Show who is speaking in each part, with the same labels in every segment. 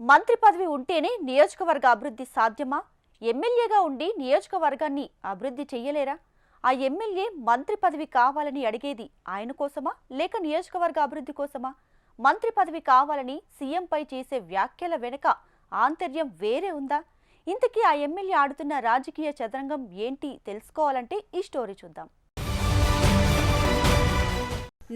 Speaker 1: మంత్రి పదవి ఉంటేనే నియోజకవర్గ అభివృద్ధి సాధ్యమా? ఎమ్మెల్యేగా ఉండి నియోజకవర్గాన్ని అభివృద్ధి చెయ్యలేరా? ఆ ఎమ్మెల్యే మంత్రి పదవి కావాలని అడిగేది ఆయన కోసమా లేక నియోజకవర్గ అభివృద్ధి కోసమా? మంత్రి పదవి కావాలని సీఎంపై చేసే వ్యాఖ్యల వెనుక ఆంతర్యం వేరే ఉందా? ఇంతకీ ఆ ఎమ్మెల్యే ఆడుతున్న రాజకీయ చదరంగం ఏంటి తెలుసుకోవాలంటే ఈ స్టోరీ చూద్దాం.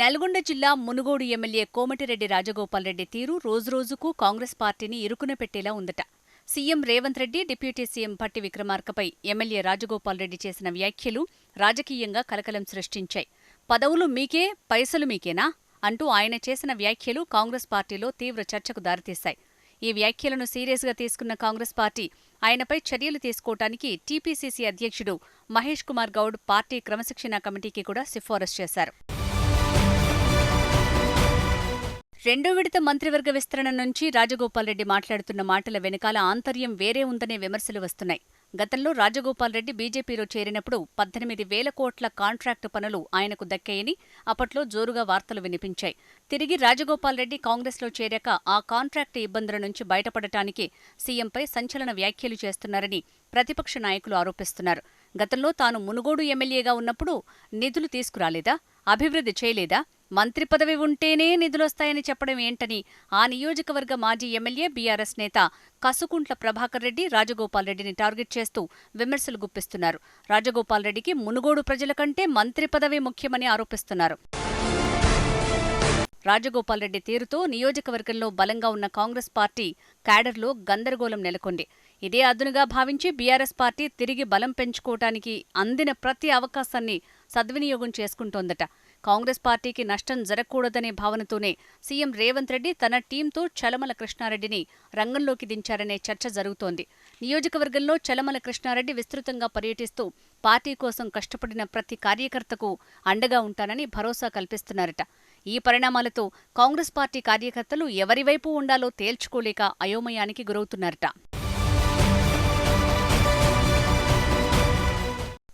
Speaker 2: నల్గొండ జిల్లా మునుగోడు ఎమ్మెల్యే కోమటిరెడ్డి రాజగోపాల్ రెడ్డి తీరు రోజురోజుకు కాంగ్రెస్ పార్టీని ఇరుకున పెట్టేలా ఉందట. CM Revanth Reddy, deputy CM Bhatti విక్రమార్కపై ఎమ్మెల్యే రాజగోపాల్ రెడ్డి చేసిన వ్యాఖ్యలు రాజకీయంగా కలకలం సృష్టించాయి. పదవులు మీకే, పైసలు మీకేనా అంటూ ఆయన చేసిన వ్యాఖ్యలు కాంగ్రెస్ పార్టీలో తీవ్ర చర్చకు దారితీశాయి. ఈ వ్యాఖ్యలను సీరియస్గా తీసుకున్న కాంగ్రెస్ పార్టీ ఆయనపై చర్యలు తీసుకోవటానికి టీపీసీసీ అధ్యక్షుడు మహేష్ కుమార్ గౌడ్ పార్టీ క్రమశిక్షణా కమిటీకి కూడా సిఫారసు చేశారు. రెండో విడత మంత్రివర్గ విస్తరణ నుంచి రాజగోపాల్ రెడ్డి మాట్లాడుతున్న మాటల వెనకాల ఆంతర్యం వేరే ఉందనే విమర్శలు వస్తున్నాయి. గతంలో రాజగోపాల్ రెడ్డి బీజేపీలో చేరినప్పుడు 18,000 కోట్ల కాంట్రాక్టు పనులు ఆయనకు దక్కాయని అప్పట్లో జోరుగా వార్తలు వినిపించాయి. తిరిగి రాజగోపాల్ రెడ్డి కాంగ్రెస్లో చేరాక ఆ కాంట్రాక్టు ఇబ్బందుల నుంచి బయటపడటానికి సీఎంపై సంచలన వ్యాఖ్యలు చేస్తున్నారని ప్రతిపక్ష నాయకులు ఆరోపిస్తున్నారు. గతంలో తాను మునుగోడు ఎమ్మెల్యేగా ఉన్నప్పుడు నిధులు తీసుకురాలేదా? అభివృద్ధి చేయలేదా? మంత్రి పదవి ఉంటేనే నిధులొస్తాయని చెప్పడం ఏంటని ఆ నియోజకవర్గ మాజీ ఎమ్మెల్యే బీఆర్ఎస్ నేత కసుకుంట్ల ప్రభాకర్ రెడ్డి రాజగోపాల్ రెడ్డిని టార్గెట్ చేస్తూ విమర్శలు గుప్పిస్తున్నారు. రాజగోపాల్ రెడ్డికి మునుగోడు ప్రజల కంటే మంత్రి పదవి ముఖ్యమని ఆరోపిస్తున్నారు. రాజగోపాల్ రెడ్డి తీరుతో నియోజకవర్గంలో బలంగా ఉన్న కాంగ్రెస్ పార్టీ క్యాడర్లో గందరగోళం నెలకొంది. ఇదే అదునుగా భావించి బీఆర్ఎస్ పార్టీ తిరిగి బలం పెంచుకోవటానికి అందిన ప్రతి అవకాశాన్ని సద్వినియోగం చేసుకుంటోందట. కాంగ్రెస్ పార్టీకి నష్టం జరగకూడదనే భావనతోనే సీఎం రేవంత్ రెడ్డి తన టీంతో చలమల కృష్ణారెడ్డిని రంగంలోకి దించారనే చర్చ జరుగుతోంది. నియోజకవర్గంలో చలమల కృష్ణారెడ్డి విస్తృతంగా పర్యటిస్తూ పార్టీ కోసం కష్టపడిన ప్రతి కార్యకర్తకు అండగా ఉంటానని భరోసా కల్పిస్తున్నారట. ఈ పరిణామాలతో కాంగ్రెస్ పార్టీ కార్యకర్తలు ఎవరివైపు ఉండాలో తేల్చుకోలేక అయోమయానికి గురవుతున్నారట.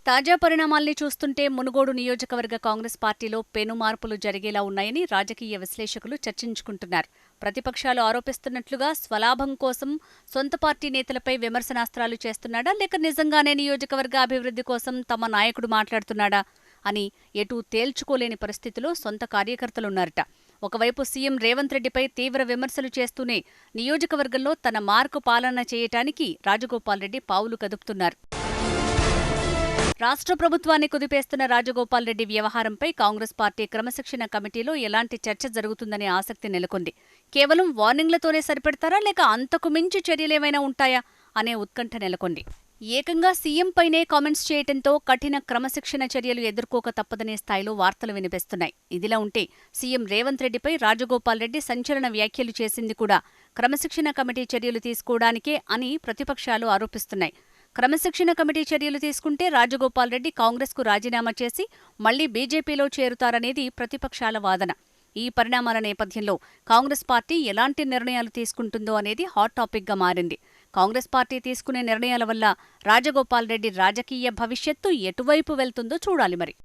Speaker 2: తాజా పరిణామాల్ని చూస్తుంటే మునుగోడు నియోజకవర్గ కాంగ్రెస్ పార్టీలో పెను మార్పులు జరిగేలా ఉన్నాయని రాజకీయ విశ్లేషకులు చర్చించుకుంటున్నారు. ప్రతిపక్షాలు ఆరోపిస్తున్నట్లుగా స్వలాభం కోసం సొంత పార్టీ నేతలపై విమర్శనాస్త్రాలు చేస్తున్నాడా లేక నిజంగానే నియోజకవర్గ అభివృద్ధి కోసం తమ నాయకుడు మాట్లాడుతున్నాడా అని ఎటూ తేల్చుకోలేని పరిస్థితిలో సొంత కార్యకర్తలున్నారట. ఒకవైపు సీఎం రేవంత్ రెడ్డిపై తీవ్ర విమర్శలు చేస్తూనే నియోజకవర్గంలో తన మార్కు పాలన చేయటానికి రాజగోపాల్ రెడ్డి పావులు కదుపుతున్నారు. రాష్ట్ర ప్రభుత్వాన్ని కుదిపేస్తున్న రాజగోపాల్ రెడ్డి వ్యవహారంపై కాంగ్రెస్ పార్టీ క్రమశిక్షణ కమిటీలో ఎలాంటి చర్చ జరుగుతుందనే ఆసక్తి నెలకొంది. కేవలం వార్నింగ్లతోనే సరిపెడతారా లేక అంతకు మించి చర్యలేమైనా ఉంటాయా అనే ఉత్కంఠ నెలకొంది. ఏకంగా సీఎంపైనే కామెంట్స్ చేయడంతో కఠిన క్రమశిక్షణ చర్యలు ఎదుర్కోక తప్పదనే స్థాయిలో వార్తలు వినిపిస్తున్నాయి. ఇదిలా ఉంటే సీఎం రేవంత్ రెడ్డిపై రాజగోపాల్ రెడ్డి సంచలన వ్యాఖ్యలు చేసింది కూడా క్రమశిక్షణ కమిటీ చర్యలు తీసుకోవడానికే అని ప్రతిపక్షాలు ఆరోపిస్తున్నాయి. క్రమశిక్షణ కమిటీ చర్యలు తీసుకుంటే రాజగోపాల్ రెడ్డి కాంగ్రెస్కు రాజీనామా చేసి మళ్లీ బీజేపీలో చేరుతారనేది ప్రతిపక్షాల వాదన. ఈ పరిణామాల నేపథ్యంలో కాంగ్రెస్ పార్టీ ఎలాంటి నిర్ణయాలు తీసుకుంటుందో అనేది హాట్ టాపిక్గా మారింది. కాంగ్రెస్ పార్టీ తీసుకునే నిర్ణయాల వల్ల రాజగోపాల్ రెడ్డి రాజకీయ భవిష్యత్తు ఎటువైపు వెళ్తుందో చూడాలి మరి.